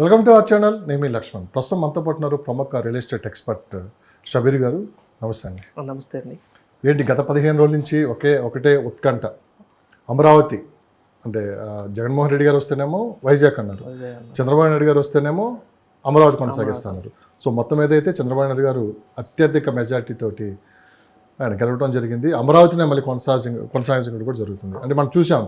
Welcome to our channel. నేను మీ లక్ష్మణ్. ప్రస్తుతం మనతో పాటు ఉన్నారు ప్రముఖ రియల్ ఎస్టేట్ ఎక్స్పర్ట్ షబీర్ గారు. నమస్తే అండి. నమస్తే అండి. ఏంటి గత 15 రోజుల నుంచి ఒకటే ఉత్కంఠ. అమరావతి అంటే జగన్మోహన్ రెడ్డి గారు వస్తేనేమో వైజాగ్ అన్నారు, చంద్రబాబు నాయుడు గారు వస్తేనేమో అమరావతి కొనసాగిస్తున్నారు. సో మొత్తం ఏదైతే చంద్రబాబు నాయుడు గారు అత్యధిక మెజార్టీ తోటి ఆయన గెలవడం జరిగింది. అమరావతినే మళ్ళీ కొనసాగించడం కూడా జరుగుతుంది. అంటే మనం చూసాం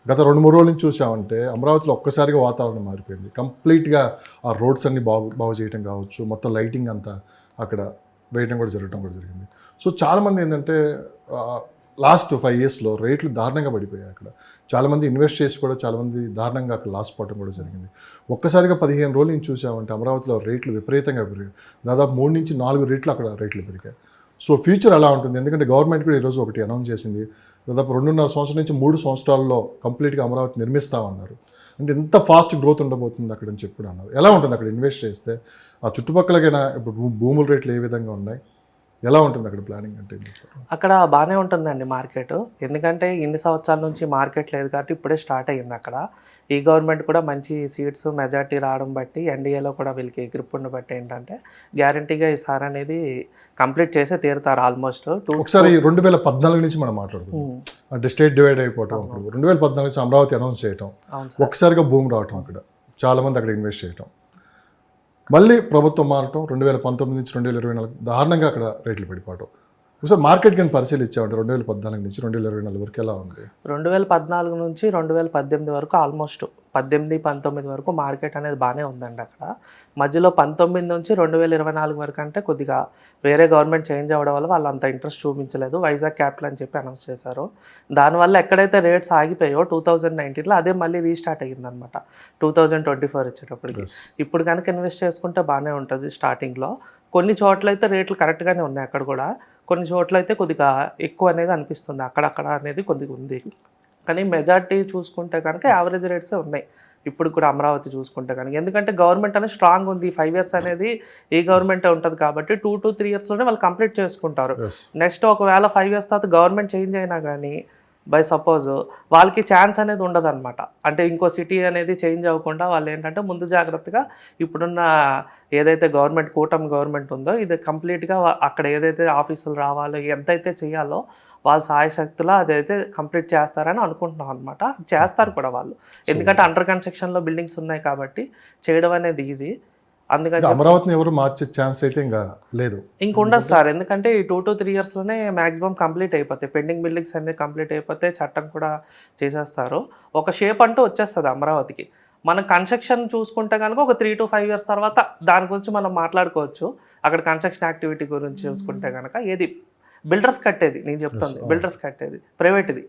గత 2-3 రోజుల నుంచి చూసామంటే అమరావతిలో ఒక్కసారిగా వాతావరణం మారిపోయింది. కంప్లీట్గా ఆ రోడ్స్ అన్ని బాగు చేయడం కావచ్చు, మొత్తం లైటింగ్ అంతా అక్కడ వేయడం కూడా జరిగింది. సో చాలామంది ఏంటంటే లాస్ట్ 5 ఇయర్స్లో రేట్లు దారుణంగా పడిపోయాయి. అక్కడ చాలామంది ఇన్వెస్ట్ చేసి కూడా చాలామంది దారుణంగా అక్కడ లాస్ పోవడం కూడా జరిగింది. ఒక్కసారిగా 15 రోజుల నుంచి చూసామంటే అమరావతిలో రేట్లు విపరీతంగా పెరిగాయి. దాదాపు 3 నుంచి 4 రెట్లు అక్కడ రేట్లు పెరిగాయి. సో ఫ్యూచర్ ఎలా ఉంటుంది? ఎందుకంటే గవర్నమెంట్ కూడా ఈరోజు ఒకటి అనౌన్స్ చేసింది. దాదాపు 2.5 సంవత్సరం నుంచి 3 సంవత్సరాల్లో కంప్లీట్గా అమరావతి నిర్మిస్తామన్నారు. అంటే ఎంత ఫాస్ట్ గ్రోత్ ఉండబోతుంది అక్కడ అని చెప్పి అన్నారు. ఎలా ఉంటుంది అక్కడ ఇన్వెస్ట్ చేస్తే? ఆ చుట్టుపక్కలకైనా ఇప్పుడు భూముల రేట్లు ఏ విధంగా ఉన్నాయి, ఎలా ఉంటుంది అక్కడ ప్లానింగ్ అంటే? అక్కడ బాగానే ఉంటుందండి మార్కెట్. ఎందుకంటే ఇన్ని సంవత్సరాల నుంచి మార్కెట్ లేదు కాబట్టి ఇప్పుడే స్టార్ట్ అయ్యింది అక్కడ. ఈ గవర్నమెంట్ కూడా మంచి సీట్స్ మెజార్టీ రావడం బట్టి, ఎన్డీఏలో కూడా వీళ్ళకి గ్రిప్ ఉండబట్టి ఏంటంటే గ్యారంటీగా ఈసారి అనేది కంప్లీట్ చేసే తీరుతారు. ఆల్మోస్ట్ ఒకసారి 2014 నుంచి మనం మాట్లాడుతున్నాం. అంటే స్టేట్ డివైడ్ అయిపోవటం, 2014 నుంచి అమరావతి అనౌన్స్ చేయటం, ఒకసారిగా భూమి రావటం, అక్కడ చాలామంది అక్కడ ఇన్వెస్ట్ చేయటం, మళ్ళీ ప్రభుత్వం మారటం, 2019 నుంచి 2024 దారుణంగా అక్కడ రేట్లు పడిపోవటం. ఒకసారి మార్కెట్ కానీ పరిశీలించామంటే 2014 నుంచి 2024 వరకు ఎలా ఉంది? 2014 నుంచి 2018 వరకు ఆల్మోస్ట్ 18-19 వరకు మార్కెట్ అనేది బాగానే ఉందండి అక్కడ. మధ్యలో 19 నుంచి 2024 వరకు అంటే కొద్దిగా వేరే గవర్నమెంట్ చేంజ్ అవ్వడం వల్ల వాళ్ళు అంత ఇంట్రెస్ట్ చూపించలేదు. వైజాగ్ క్యాపిటల్ అని చెప్పి అనౌన్స్ చేశారు. దానివల్ల ఎక్కడైతే రేట్స్ ఆగిపోయాయో 2019లో అదే మళ్ళీ రీస్టార్ట్ అయ్యిందనమాట 2024 వచ్చేటప్పటికి. ఇప్పుడు కనుక ఇన్వెస్ట్ చేసుకుంటే బాగానే ఉంటుంది. స్టార్టింగ్లో కొన్ని చోట్ల అయితే రేట్లు కరెక్ట్గానే ఉన్నాయి అక్కడ కూడా, కొన్ని చోట్ల అయితే కొద్దిగా ఎక్కువ అనేది అనిపిస్తుంది అక్కడక్కడ అనేది కొద్దిగా ఉంది. కానీ మెజార్టీ చూసుకుంటే కనుక యావరేజ్ రేట్సే ఉన్నాయి ఇప్పుడు కూడా అమరావతి చూసుకుంటే కనుక. ఎందుకంటే గవర్నమెంట్ అనేది స్ట్రాంగ్ ఉంది. 5 ఇయర్స్ అనేది ఈ గవర్నమెంటే ఉంటుంది కాబట్టి 2 to 3 ఇయర్స్లోనే వాళ్ళు కంప్లీట్ చేసుకుంటారు. నెక్స్ట్ ఒకవేళ 5 ఇయర్స్ తర్వాత గవర్నమెంట్ చేంజ్ అయినా కానీ బై సపోజ్ వాళ్ళకి ఛాన్స్ అనేది ఉండదన్నమాట. అంటే ఇంకో సిటీ అనేది చేంజ్ అవ్వకుండా వాళ్ళు ఏంటంటే ముందు జాగ్రత్తగా ఇప్పుడున్న ఏదైతే కూటమి గవర్నమెంట్ ఉందో ఇది కంప్లీట్గా అక్కడ ఏదైతే ఆఫీసులు రావాలో ఎంతైతే చేయాలో వాళ్ళ సాయశక్తులో అదైతే కంప్లీట్ చేస్తారని అనుకుంటున్నాం అనమాట. చేస్తారు కూడా వాళ్ళు, ఎందుకంటే అండర్ కన్స్ట్రక్షన్లో బిల్డింగ్స్ ఉన్నాయి కాబట్టి చేయడం అనేది ఈజీ. అందుకని అమరావతిని ఎవరు మార్చే ఛాన్స్ అయితే ఇంకా లేదు, ఇంకుండదు సార్. ఎందుకంటే ఈ 2 to 3 ఇయర్స్లోనే మ్యాక్సిమం కంప్లీట్ అయిపోతాయి. పెండింగ్ బిల్డింగ్స్ అన్నీ కంప్లీట్ అయిపోతే చట్టం కూడా చేసేస్తారు. ఒక షేప్ అంటూ వచ్చేస్తుంది అమరావతికి. మనం కన్స్ట్రక్షన్ చూసుకుంటే కనుక ఒక 3 to 5 ఇయర్స్ తర్వాత దాని గురించి మనం మాట్లాడుకోవచ్చు. అక్కడ కన్స్ట్రక్షన్ యాక్టివిటీ గురించి చూసుకుంటే కనుక ఏది బిల్డర్స్ కట్టేది, నేను చెప్తుంది బిల్డర్స్ కట్టేది ప్రైవేట్ది.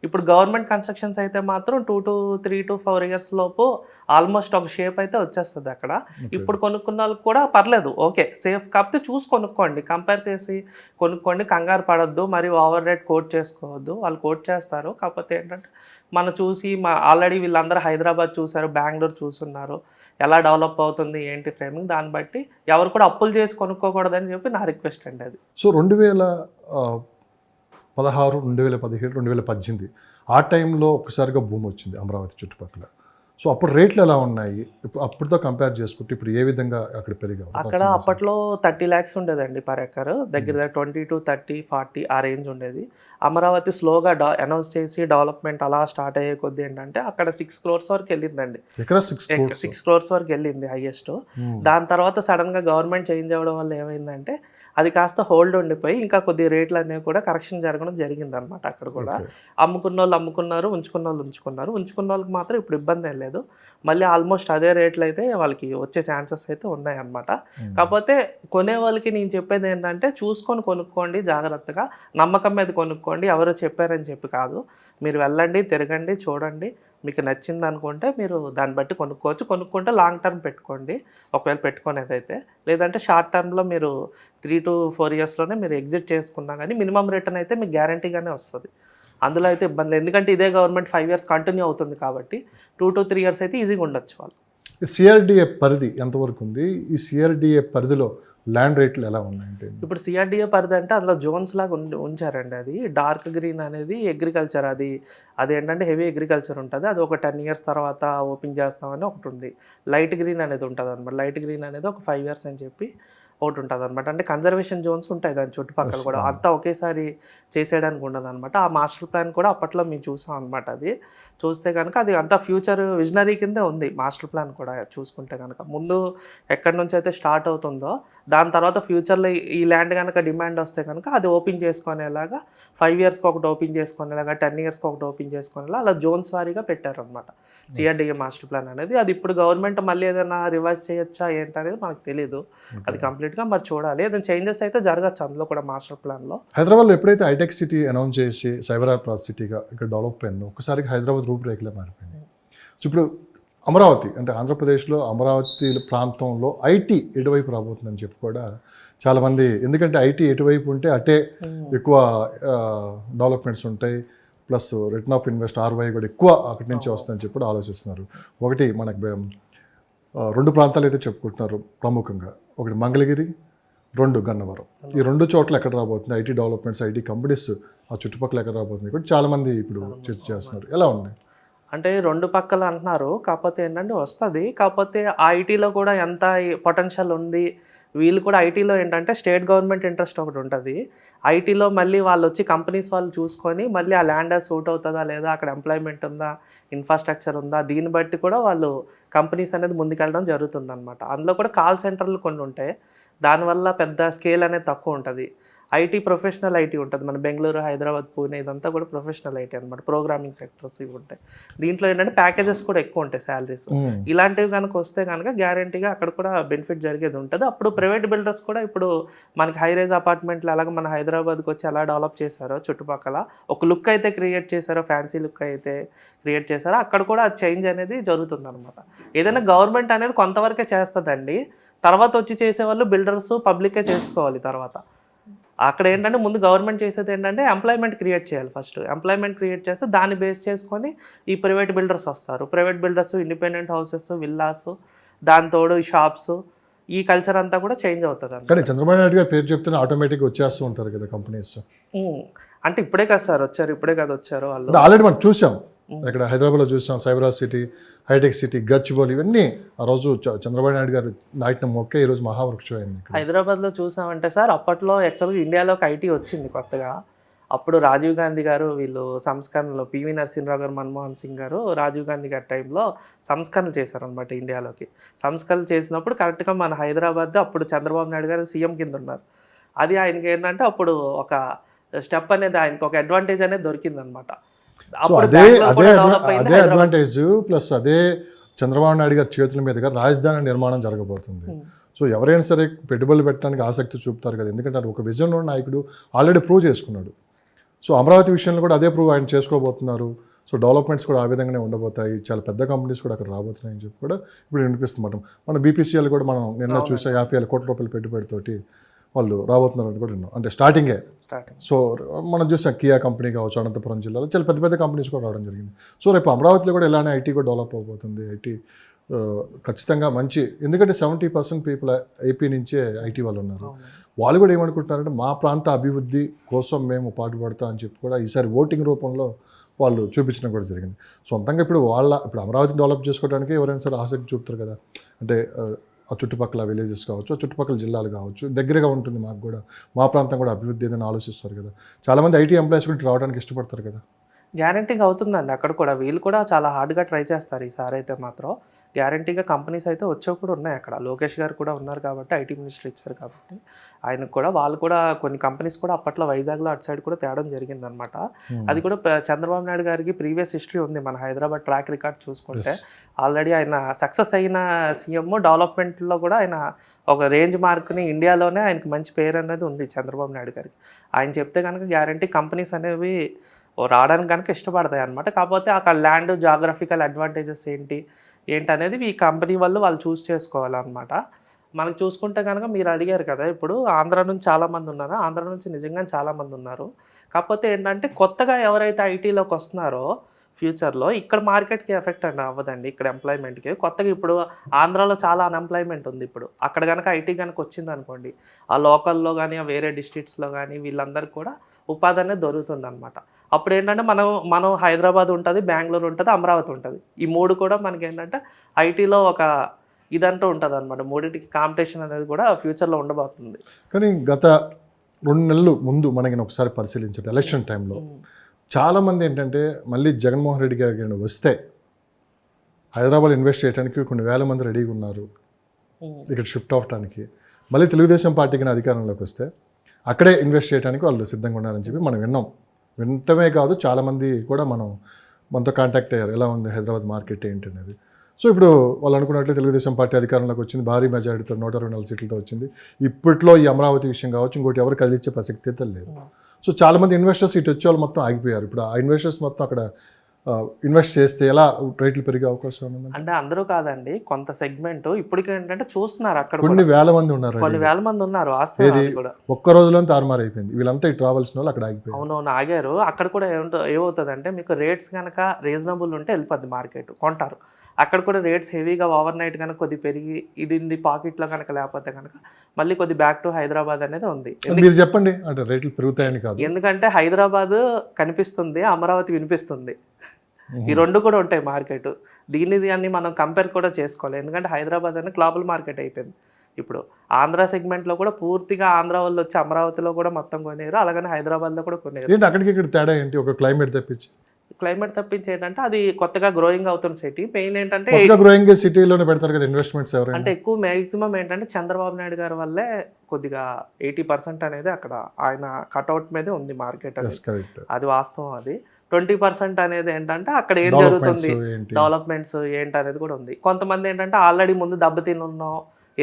ఇప్పుడు గవర్నమెంట్ కన్స్ట్రక్షన్స్ అయితే మాత్రం 2 to 3 to 4 ఇయర్స్ లోపు ఆల్మోస్ట్ ఒక షేప్ అయితే వచ్చేస్తుంది అక్కడ. ఇప్పుడు కొనుక్కున్న వాళ్ళకి కూడా పర్లేదు, ఓకే సేఫ్. కాకపోతే చూసి కొనుక్కోండి, కంపేర్ చేసి కొనుక్కోండి, కంగారు పడొద్దు, మరి ఓవర్ రేట్ కోట్ చేసుకోవద్దు. వాళ్ళు కోట్ చేస్తారు. కాకపోతే ఏంటంటే మనం చూసి ఆల్రెడీ వీళ్ళందరూ హైదరాబాద్ చూసారు, బెంగళూరు చూస్తున్నారు, ఎలా డెవలప్ అవుతుంది ఏంటి ఫ్రేమింగ్, దాన్ని బట్టి ఎవరు కూడా అప్పులు చేసి కొనుక్కోకూడదని చెప్పి నా రిక్వెస్ట్ అండి అది. సో 2016, 2017, 2018 ఆ టైంలో ఒక్కసారిగా భూమి వచ్చింది అమరావతి చుట్టుపక్కల. సో అప్పుడు రేట్లు ఎలా ఉన్నాయి? ఇప్పుడు అప్పుడుతో కంపేర్ చేసుకుంటే ఇప్పుడు ఏ విధంగా అక్కడ పెరిగాయి? అక్కడ అప్పట్లో 30 lakhs ఉండేదండి పర్ ఎకర్. దగ్గర 20 to 30, 40 ఆ రేంజ్ ఉండేది. అమరావతి స్లోగా అనౌన్స్ చేసి డెవలప్మెంట్ అలా స్టార్ట్ అయ్యే కొద్ది ఏంటంటే అక్కడ 6 crores వరకు వెళ్ళిందండి. 6 crores వరకు వెళ్ళింది హైయెస్ట్. దాని తర్వాత సడన్గా గవర్నమెంట్ చేంజ్ అవ్వడం వల్ల ఏమైందంటే అది కాస్త హోల్డ్ ఉండిపోయి ఇంకా కొద్ది రేట్లు అనేవి కూడా కరెక్షన్ జరగడం జరిగింది అనమాట. అక్కడ కూడా అమ్ముకున్న వాళ్ళు అమ్ముకున్నారు, ఉంచుకున్న వాళ్ళకి మాత్రం ఇప్పుడు ఇబ్బంది ఏం లేదు. మళ్ళీ ఆల్మోస్ట్ అదే రేట్లు అయితే వాళ్ళకి వచ్చే ఛాన్సెస్ అయితే ఉన్నాయి అనమాట. కాకపోతే కొనే వాళ్ళకి నేను చెప్పేది ఏంటంటే చూసుకొని కొనుక్కోండి, జాగ్రత్తగా నమ్మకం మీద కొనుక్కోండి. ఎవరో చెప్పారని చెప్పి కాదు, మీరు వెళ్ళండి, తిరగండి, చూడండి, మీకు నచ్చింది అనుకుంటే మీరు దాన్ని బట్టి కొనుక్కోవచ్చు. కొనుక్కుంటే లాంగ్ టర్మ్ పెట్టుకోండి ఒకవేళ పెట్టుకునేదైతే. లేదంటే షార్ట్ టర్మ్లో మీరు 3 to 4 ఇయర్స్లోనే మీరు ఎగ్జిట్ చేసుకున్నా కానీ మినిమం రిటర్న్ అయితే మీకు గ్యారంటీగానే వస్తుంది. అందులో అయితే ఇబ్బంది, ఎందుకంటే ఇదే గవర్నమెంట్ 5 ఇయర్స్ కంటిన్యూ అవుతుంది కాబట్టి 2 to 3 ఇయర్స్ అయితే ఈజీగా ఉండొచ్చు వాళ్ళు. సిఆర్డిఏ పరిధి ఎంతవరకు ఉంది? ఈ సిఆర్డిఏ పరిధిలో ల్యాండ్ రేట్లు ఎలా ఉన్నాయంటే? ఇప్పుడు సిఆర్డిఏ పరిధి అంటే అందులో జోన్స్ లాగా ఉంచారండి. అది డార్క్ గ్రీన్ అనేది అగ్రికల్చర్, అది ఏంటంటే హెవీ అగ్రికల్చర్ ఉంటుంది. అది ఒక 10 ఇయర్స్ తర్వాత ఓపెన్ చేస్తామని ఒకటి ఉంది. లైట్ గ్రీన్ అనేది ఉంటుంది అనమాట. లైట్ గ్రీన్ అనేది ఒక 5 ఇయర్స్ అని చెప్పి ఒకటి ఉంటుంది అనమాట. అంటే కన్జర్వేషన్ జోన్స్ ఉంటాయి దాని చుట్టుపక్కల కూడా, అంతా ఒకేసారి చేసేయడానికి ఉండదు అనమాట. ఆ మాస్టర్ ప్లాన్ కూడా అప్పట్లో మేము చూసాం అనమాట. అది చూస్తే కనుక అది అంతా ఫ్యూచర్ విజనరీ కిందే ఉంది మాస్టర్ ప్లాన్ కూడా చూసుకుంటే కనుక. ముందు ఎక్కడి నుంచి అయితే స్టార్ట్ అవుతుందో దాని తర్వాత ఫ్యూచర్లో ఈ ల్యాండ్ కనుక డిమాండ్ వస్తే కనుక అది ఓపెన్ చేసుకునేలాగా 5 ఇయర్స్కి ఒకటి ఓపెన్ చేసుకునేలాగా 10 ఇయర్స్కి ఒకటి ఓపెన్ చేసుకునేలా అలా జోన్స్ వారీగా పెట్టారనమాట సిఆర్డిఏ మాస్టర్ ప్లాన్ అనేది. అది ఇప్పుడు గవర్నమెంట్ మళ్ళీ ఏదైనా రివైజ్ చేయొచ్చా ఏంటనేది మనకు తెలియదు. అది కంప్లీట్గా మరి చూడాలి. ఏదైనా చేంజెస్ అయితే జరగచ్చు అందులో కూడా మాస్టర్ ప్లాన్లో. హైదరాబాద్లో ఎప్పుడైతే హైటెక్ సిటీ అనౌన్స్ చేసి సైబరాబాద్ సిటీగా ఇక్కడ డెవలప్ అయిందో ఒక్కసారికి హైదరాబాద్ రూపురేఖలే మారిపోయింది. సో ఇప్పుడు అమరావతి అంటే ఆంధ్రప్రదేశ్లో అమరావతి ప్రాంతంలో ఐటీ ఎటువైపు రాబోతుందని చెప్పి కూడా చాలామంది, ఎందుకంటే ఐటీ ఎటువైపు ఉంటే అటే ఎక్కువ డెవలప్మెంట్స్ ఉంటాయి, plus return of invest ROI కూడా ఎక్కువ అక్కడి నుంచి వస్తుందని చెప్పి ఆలోచిస్తున్నారు. ఒకటి మనకు 2 ప్రాంతాలు అయితే చెప్పుకుంటున్నారు ప్రముఖంగా, ఒకటి మంగళగిరి, 2 గన్నవరం. ఈ 2 చోట్ల ఎక్కడ రాబోతుంది ఐటీ డెవలప్మెంట్స్, ఐటీ కంపెనీస్ ఆ చుట్టుపక్కల ఎక్కడ రాబోతుంది కూడా చాలామంది ఇప్పుడు చర్చ చేస్తున్నారు. ఎలా ఉన్నాయి అంటే 2 పక్కల అంటున్నారు, కాకపోతే ఏంటంటే వస్తుంది. కాకపోతే ఆ ఐటీలో కూడా ఎంత పొటెన్షియల్ ఉంది, వీళ్ళు కూడా ఐటీలో ఏంటంటే స్టేట్ గవర్నమెంట్ ఇంట్రెస్ట్ ఒకటి ఉంటుంది. ఐటీలో మళ్ళీ వాళ్ళు వచ్చి కంపెనీస్ వాళ్ళు చూసుకొని మళ్ళీ ఆ ల్యాండ్ సూట్ అవుతుందా లేదా, అక్కడ ఎంప్లాయ్మెంట్ ఉందా, ఇన్ఫ్రాస్ట్రక్చర్ ఉందా, దీన్ని బట్టి కూడా వాళ్ళు కంపెనీస్ అనేది ముందుకెళ్ళడం జరుగుతుంది అనమాట. అందులో కూడా కాల్ సెంటర్లు కొన్ని ఉంటాయి, దానివల్ల పెద్ద స్కేల్ అనేది తక్కువ ఉంటుంది. ఐటీ ప్రొఫెషనల్ ఐటీ ఉంటుంది, మన బెంగళూరు, హైదరాబాద్, పూణే ఇదంతా కూడా ప్రొఫెషనల్ ఐటీ అనమాట. ప్రోగ్రామింగ్ సెక్టర్స్ ఇవి ఉంటాయి. దీంట్లో ఏంటంటే ప్యాకేజెస్ కూడా ఎక్కువ ఉంటాయి, శాలరీస్. ఇలాంటివి కనుక వస్తే కనుక గ్యారంటీగా అక్కడ కూడా బెనిఫిట్ జరిగేది ఉంటుంది. అప్పుడు ప్రైవేట్ బిల్డర్స్ కూడా ఇప్పుడు మనకి హై రైజ్ అపార్ట్మెంట్లు అలాగే మన హైదరాబాద్కి వచ్చి ఎలా డెవలప్ చేశారో చుట్టుపక్కల ఒక లుక్ అయితే క్రియేట్ చేశారో, ఫ్యాన్సీ లుక్ అయితే క్రియేట్ చేశారో, అక్కడ కూడా చేంజ్ అనేది జరుగుతుంది అనమాట. ఏదైనా గవర్నమెంట్ అనేది కొంతవరకే చేస్తుందండి, తర్వాత వచ్చి చేసేవాళ్ళు బిల్డర్స్ పబ్లికే చేసుకోవాలి. తర్వాత అక్కడ ఏంటంటే ముందు గవర్నమెంట్ చేసేది ఏంటంటే ఎంప్లాయ్మెంట్ క్రియేట్ చేయాలి. ఫస్ట్ ఎంప్లాయ్మెంట్ క్రియేట్ చేస్తే దాన్ని బేస్ చేసుకొని ఈ ప్రైవేట్ బిల్డర్స్ వస్తారు. Private builders, independent houses, villas, దానితోడు షాప్స్, ఈ కల్చర్ అంతా కూడా చేంజ్ అవుతుంది. కానీ చంద్రబాబు నాయుడు గారు పేరు చెప్తే ఆటోమేటిక్గా వచ్చేస్తూ ఉంటారు కదా కంపెనీస్. అంటే ఇప్పుడే కదా సార్ వచ్చారు, ఇప్పుడే కదా వచ్చారు వాళ్ళు. ఆల్రెడీ మనం చూసాం, ఇక్కడ హైదరాబాద్లో చూసాం, సైబరాబాద్ సిటీ, హైటెక్ సిటీ, గచ్చిబౌలి, ఇవన్నీ ఆ రోజు చంద్రబాబు నాయుడు గారు నాటిన మొక్క ఈరోజు మహావృక్షం అయింది. హైదరాబాద్లో చూసామంటే సార్, అప్పట్లో యాక్చువల్గా ఇండియాలోకి ఐటీ వచ్చింది కొత్తగా. అప్పుడు రాజీవ్ గాంధీ గారు వీళ్ళు సంస్కరణలు, పివి నరసింహరావు గారు, మన్మోహన్ సింగ్ గారు, రాజీవ్ గాంధీ గారి టైంలో సంస్కరణలు చేశారనమాట ఇండియాలోకి. సంస్కరణలు చేసినప్పుడు కరెక్ట్గా మన హైదరాబాద్ అప్పుడు చంద్రబాబు నాయుడు గారు సీఎం కింద ఉన్నారు. అది ఆయనకి ఏంటంటే అప్పుడు ఒక స్టెప్ అనేది, ఆయనకి ఒక అడ్వాంటేజ్ అనేది దొరికిందనమాట. అదే అడ్వాంటేజ్ ప్లస్ అదే చంద్రబాబు నాయుడు గారి చేతుల మీదుగా రాజధాని నిర్మాణం జరగబోతుంది. సో ఎవరైనా సరే పెట్టుబడులు పెట్టడానికి ఆసక్తి చూపుతారు కదా, ఎందుకంటే అది ఒక విజన్ ఉన్న నాయకుడు ఆల్రెడీ ప్రూవ్ చేసుకున్నాడు. సో అమరావతి విషయంలో కూడా అదే ప్రూవ్ ఆయన చేసుకోబోతున్నారు. సో డెవలప్మెంట్స్ కూడా ఆ విధంగానే ఉండబోతాయి, చాలా పెద్ద కంపెనీస్ కూడా అక్కడ రాబోతున్నాయని చెప్పి కూడా ఇప్పుడు వినిపిస్తున్నమాట. మన BPCL కూడా మనం నిన్న చూసా 50,000 కోట్ల రూపాయల పెట్టుబడితోటి వాళ్ళు రాబోతున్నారని కూడా విన్నాం. అంటే స్టార్టింగ్. సో మనం చూసాం కియా కంపెనీ కావచ్చు, అనంతపురం జిల్లాలో చాలా పెద్ద పెద్ద కంపెనీస్ కూడా రావడం జరిగింది. సో రేపు అమరావతిలో కూడా ఇలానే ఐటీ కూడా డెవలప్ అవబోతుంది. ఐటీ ఖచ్చితంగా మంచి, ఎందుకంటే 70% పీపుల్ ఏపీ నుంచే ఐటీ వాళ్ళు ఉన్నారు. వాళ్ళు కూడా ఏమనుకుంటున్నారంటే మా ప్రాంత అభివృద్ధి కోసం మేము పాటుపడతాం అని చెప్పి కూడా ఈసారి ఓటింగ్ రూపంలో వాళ్ళు చూపించడం కూడా జరిగింది. సొంతంగా ఇప్పుడు అమరావతిని డెవలప్ చేసుకోవడానికి ఎవరైనా సరే ఆసక్తి చూపుతారు కదా, అంటే ఆ చుట్టుపక్కల విలేజెస్ కావచ్చు, ఆ చుట్టుపక్కల జిల్లాలు కావచ్చు, దగ్గరగా ఉంటుంది మాకు కూడా, మా ప్రాంతం కూడా అభివృద్ధి ఏదైనా ఆలోచిస్తారు కదా. చాలామంది ఐటీ ఎంప్లాయీస్ కూడా రావడానికి ఇష్టపడతారు కదా. గ్యారంటీగా అవుతుందండి అక్కడ కూడా. వీళ్ళు కూడా చాలా హార్డ్గా ట్రై చేస్తారు ఈసారి అయితే మాత్రం. గ్యారంటీగా కంపెనీస్ అయితే వచ్చేవి కూడా ఉన్నాయి అక్కడ. లోకేష్ గారు కూడా ఉన్నారు కాబట్టి, ఐటీ మినిస్టర్ ఇచ్చారు కాబట్టి ఆయనకు కూడా, వాళ్ళు కూడా కొన్ని కంపెనీస్ కూడా అప్పట్లో వైజాగ్లో అటు సైడ్ కూడా తేడం జరిగిందనమాట. అది కూడా చంద్రబాబు నాయుడు గారికి ప్రీవియస్ హిస్టరీ ఉంది. మన హైదరాబాద్ ట్రాక్ రికార్డ్ చూసుకుంటే ఆల్రెడీ ఆయన సక్సెస్ అయిన సీఎం, డెవలప్మెంట్లో కూడా ఆయన ఒక రేంజ్ మార్క్ని, ఇండియాలోనే ఆయనకి మంచి పేరు అనేది ఉంది చంద్రబాబు నాయుడు గారికి. ఆయన చెప్తే కనుక గ్యారంటీ కంపెనీస్ అనేవి రావడానికి కనుక ఇష్టపడతాయి అనమాట. కాకపోతే అక్కడ ల్యాండ్, జాగ్రఫికల్ అడ్వాంటేజెస్ ఏంటనేది ఈ కంపెనీ వాళ్ళు చూస్ చేసుకోవాలన్నమాట. మనకు చూసుకుంటే కనుక మీరు అడిగారు కదా, ఇప్పుడు ఆంధ్ర నుంచి చాలామంది ఉన్నారు, ఆంధ్ర నుంచి నిజంగా చాలామంది ఉన్నారు. కాకపోతే ఏంటంటే కొత్తగా ఎవరైతే ఐటీలోకి వస్తున్నారో ఫ్యూచర్లో ఇక్కడ మార్కెట్కి ఎఫెక్ట్ అండి అవ్వదండి, ఇక్కడ ఎంప్లాయ్మెంట్కి. కొత్తగా ఇప్పుడు ఆంధ్రాలో చాలా అన్ఎంప్లాయ్మెంట్ ఉంది. ఇప్పుడు అక్కడ కనుక ఐటీ కనుక వచ్చింది అనుకోండి, ఆ లోకల్లో కానీ ఆ వేరే డిస్ట్రిక్ట్స్లో కానీ వీళ్ళందరికీ కూడా ఉపాధి అనేది దొరుకుతుంది అనమాట. అప్పుడు ఏంటంటే మనం హైదరాబాద్ ఉంటుంది, బెంగళూరు ఉంటుంది, అమరావతి ఉంటుంది. ఈ 3 కూడా మనకి ఏంటంటే ఐటీలో ఒక ఇదంటూ ఉంటుంది అనమాట. మూడింటికి కాంపిటీషన్ అనేది కూడా ఫ్యూచర్లో ఉండబోతుంది. కానీ గత 2 నెలలు ముందు మనకి ఒకసారి పరిశీలించండి, ఎలక్షన్ టైంలో చాలామంది ఏంటంటే మళ్ళీ జగన్మోహన్ రెడ్డి గారు వస్తే హైదరాబాద్ ఇన్వెస్ట్ చేయడానికి కొన్ని వేల మంది రెడీగా ఉన్నారు ఇక్కడ షిఫ్ట్ అవ్వడానికి. మళ్ళీ తెలుగుదేశం పార్టీకి అధికారంలోకి వస్తే అక్కడే ఇన్వెస్ట్ చేయడానికి వాళ్ళు సిద్ధంగా ఉన్నారని చెప్పి మనం వినటమే కాదు, చాలామంది కూడా మనతో కాంటాక్ట్ అయ్యారు, ఎలా ఉంది హైదరాబాద్ మార్కెట్ ఏంటి అనేది. సో ఇప్పుడు వాళ్ళు అనుకున్నట్లే తెలుగుదేశం పార్టీ అధికారంలోకి వచ్చింది, భారీ మెజారిటీతో 124 సీట్లతో వచ్చింది. ఇప్పట్లో ఈ అమరావతి విషయం కావచ్చు, ఇంకోటి ఎవరు కదిలించే ప్రసక్తి అయితే లేదు. సో చాలామంది ఇన్వెస్టర్స్ ఇటు వచ్చే వాళ్ళు మొత్తం ఆగిపోయారు. ఇప్పుడు ఆ ఇన్వెస్టర్స్ మొత్తం అక్కడ ఇన్వెస్ట్ చేస్తే ఎలా రేట్లు పెరిగే అవకాశం ఉంది అంటే అందరూ కాదండి, కొంత సెగ్మెంట్ ఇప్పటికే ఏంటంటే చూస్తున్నారు. అక్కడ కొన్ని వేల మంది ఉన్నారు, కొన్ని వేల మంది ఉన్నారు. ఆస్తి కూడా ఒక్క రోజులో తారుమారు అయిపోయింది. వీళ్ళంతా ఇటు రావాల్సిన వాళ్ళు అక్కడ ఆగిపోయారు. అవునవును, ఆగారు. అక్కడ కూడా ఏమవుతుంది అంటే మీకు రేట్స్ కనుక రీజనబుల్ ఉంటే వెళ్ళిపోద్ది, మార్కెట్ కొంటారు. అక్కడ కూడా రేట్స్ హెవీగా ఓవర్ నైట్ కనుక కొద్ది పెరిగి ఇది పాకెట్లో కనుక లేకపోతే కనుక మళ్ళీ కొద్ది బ్యాక్ టు హైదరాబాద్ అనేది ఉంది. మీరు చెప్పండి, అంటే రేట్లు పెరుగుతాయని కాదు, ఎందుకంటే హైదరాబాద్ కనిపిస్తుంది, అమరావతి వినిపిస్తుంది. ఈ 2 కూడా ఉంటాయి మార్కెట్. దీన్ని మనం కంపేర్ కూడా చేసుకోవాలి. ఎందుకంటే హైదరాబాద్ అనేది గ్లోబల్ మార్కెట్ అయిపోయింది. ఇప్పుడు ఆంధ్ర సెగ్మెంట్లో కూడా పూర్తిగా ఆంధ్ర వాళ్ళు వచ్చి అమరావతిలో కూడా మొత్తం కొనేరు, అలాగనే హైదరాబాద్లో కూడా కొనేరు. ఏంటి అక్కడికి ఇక్కడ తేడా ఏంటి? ఒక క్లైమేట్ తప్పించి ఏంటంటే అది కొత్తగా గ్రోయింగ్ అవుతున్న సిటీ. మెయిన్ ఏంటంటే గ్రోయింగ్ సిటీలోనే పెడతారు కదా ఇన్వెస్ట్మెంట్స్ ఎవరైనా. అంటే ఎక్కువ మ్యాక్సిమం ఏంటంటే చంద్రబాబు నాయుడు గారి వల్లే కొద్దిగా 80% అనేది అక్కడ ఆయన కట్అవుట్ మీదే ఉంది మార్కెట్ అనేది. అది వాస్తవం. అది 20% అనేది ఏంటంటే అక్కడ ఏం జరుగుతుంది, డెవలప్మెంట్స్ ఏంటి అనేది కూడా ఉంది. కొంతమంది ఏంటంటే ఆల్రెడీ ముందు దెబ్బతిని ఉన్నాం,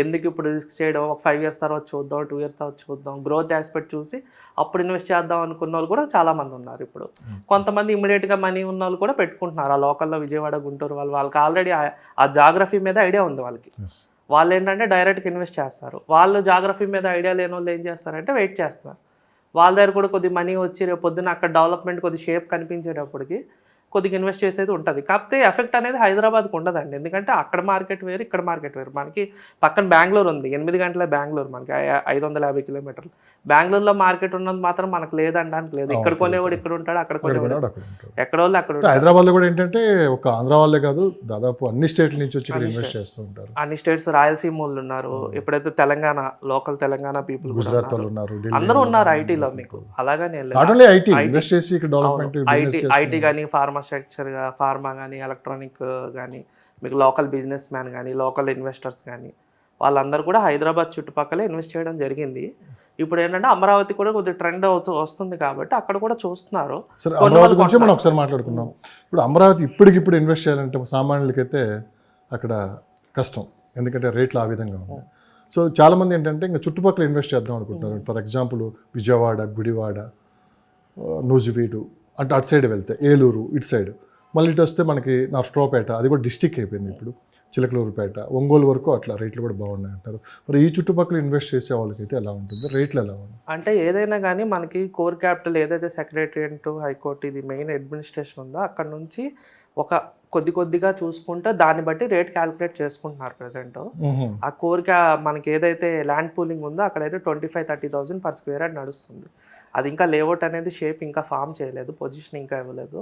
ఎందుకు ఇప్పుడు రిస్క్ చేయడం, ఒక 5 years తర్వాత చూద్దాం, 2 years తర్వాత చూద్దాం, గ్రోత్ ఆస్పెక్ట్ చూసి అప్పుడు ఇన్వెస్ట్ చేద్దాం అనుకున్న వాళ్ళు కూడా చాలామంది ఉన్నారు. ఇప్పుడు కొంతమంది ఇమీడియట్గా మనీ ఉన్న వాళ్ళు కూడా పెట్టుకుంటున్నారు. ఆ లోకల్లో విజయవాడ, గుంటూరు వాళ్ళకి ఆల్రెడీ ఆ జాగ్రఫీ మీద ఐడియా ఉంది వాళ్ళకి. వాళ్ళు ఏంటంటే డైరెక్ట్గా ఇన్వెస్ట్ చేస్తారు. వాళ్ళు జాగ్రఫీ మీద ఐడియా లేని వాళ్ళు ఏం చేస్తారంటే వెయిట్ చేస్తారు. వాళ్ళ దగ్గర కూడా కొద్ది మనీ వచ్చి రేపు పొద్దున్న అక్కడ డెవలప్మెంట్ కొద్ది షేప్ కనిపించేటప్పటికి కొద్దిగా ఇన్వెస్ట్ చేసేది ఉంటుంది. కాకపోతే ఎఫెక్ట్ అనేది హైదరాబాద్కి ఉండదండి, ఎందుకంటే అక్కడ మార్కెట్ వేరు, ఇక్కడ మార్కెట్ వేరు. మనకి పక్కన బెంగళూరు ఉంది, 8 గంటల బెంగళూరు, మనకి 550 kilometers. బెంగళూరులో మార్కెట్ ఉన్నది మాత్రం మనకు లేదనడానికి లేదు. ఇక్కడ కొనేవాడు ఇక్కడ ఉంటాడు, అక్కడ కొనేవాడు ఎక్కడ వాళ్ళు అక్కడ ఉంటారు. హైదరాబాద్లో కూడా ఏంటంటే ఒక ఆంధ్ర వాళ్ళే కాదు, దాదాపు అన్ని స్టేట్ల నుంచి వచ్చి ఇన్వెస్ట్ చేస్తూ ఉంటారు. అన్ని స్టేట్స్, రాయలసీమ వాళ్ళు ఉన్నారు, ఎప్పుడైతే తెలంగాణ లోకల్ తెలంగాణ పీపుల్, గుజరాత్ వాళ్ళు ఉన్నారు, అందరూ ఉన్నారు ఐటీలో. మీకు అలాగనే ఐటీ కానీ, ఫార్మాస్ట్రక్చర్గా ఫార్మా కానీ, ఎలక్ట్రానిక్ కానీ, మీకు లోకల్ బిజినెస్ మ్యాన్ కానీ, లోకల్ ఇన్వెస్టర్స్ కానీ వాళ్ళందరూ కూడా హైదరాబాద్ చుట్టుపక్కల ఇన్వెస్ట్ చేయడం జరిగింది. ఇప్పుడు ఏంటంటే అమరావతి కూడా కొద్దిగా ట్రెండ్ వస్తుంది కాబట్టి అక్కడ కూడా చూస్తున్నారు. అమరావతి గురించి మనం ఒకసారి మాట్లాడుకున్నాం. ఇప్పుడు అమరావతి ఇప్పటికిప్పుడు ఇన్వెస్ట్ చేయాలంటే సామాన్యులకైతే అక్కడ కష్టం, ఎందుకంటే రేట్లు ఆ విధంగా ఉన్నాయి. సో చాలామంది ఏంటంటే ఇంకా చుట్టుపక్కల ఇన్వెస్ట్ చేద్దాం అనుకుంటున్నారు. ఫర్ ఎగ్జాంపుల్ విజయవాడ, గుడివాడ, నూజివీడు అంటే అటు సైడ్ వెళ్తే ఏలూరు, ఇటు సైడ్ మళ్ళీ ఇటు వస్తే మనకి నర్సరావుపేట, అది కూడా డిస్టిక్ అయిపోయింది ఇప్పుడు, చిలకలూరుపేట, ఒంగోలు వరకు అట్లా రేట్లు కూడా బాగున్నాయి అంటారు. మరి ఈ చుట్టుపక్కల ఇన్వెస్ట్ చేసే వాళ్ళకైతే ఎలా ఉంటుంది, రేట్లు ఎలా ఉన్నాయి? అంటే ఏదైనా కానీ మనకి కోర్ క్యాపిటల్ ఏదైతే సెక్రటరియట్, హైకోర్టు, ఇది మెయిన్ అడ్మినిస్ట్రేషన్ ఉందో అక్కడ నుంచి ఒక కొద్దిగా చూసుకుంటే దాన్ని బట్టి రేట్ క్యాలిక్యులేట్ చేసుకుంటున్నారు ప్రజెంట్. ఆ మనకి ఏదైతే ల్యాండ్ పూలింగ్ ఉందో అక్కడైతే 25,000-30,000 per square యార్డ్ నడుస్తుంది. అది ఇంకా లేఅవుట్ అనేది షేప్ ఇంకా ఫామ్ చేయలేదు, పొజిషన్ ఇంకా ఇవ్వలేదు,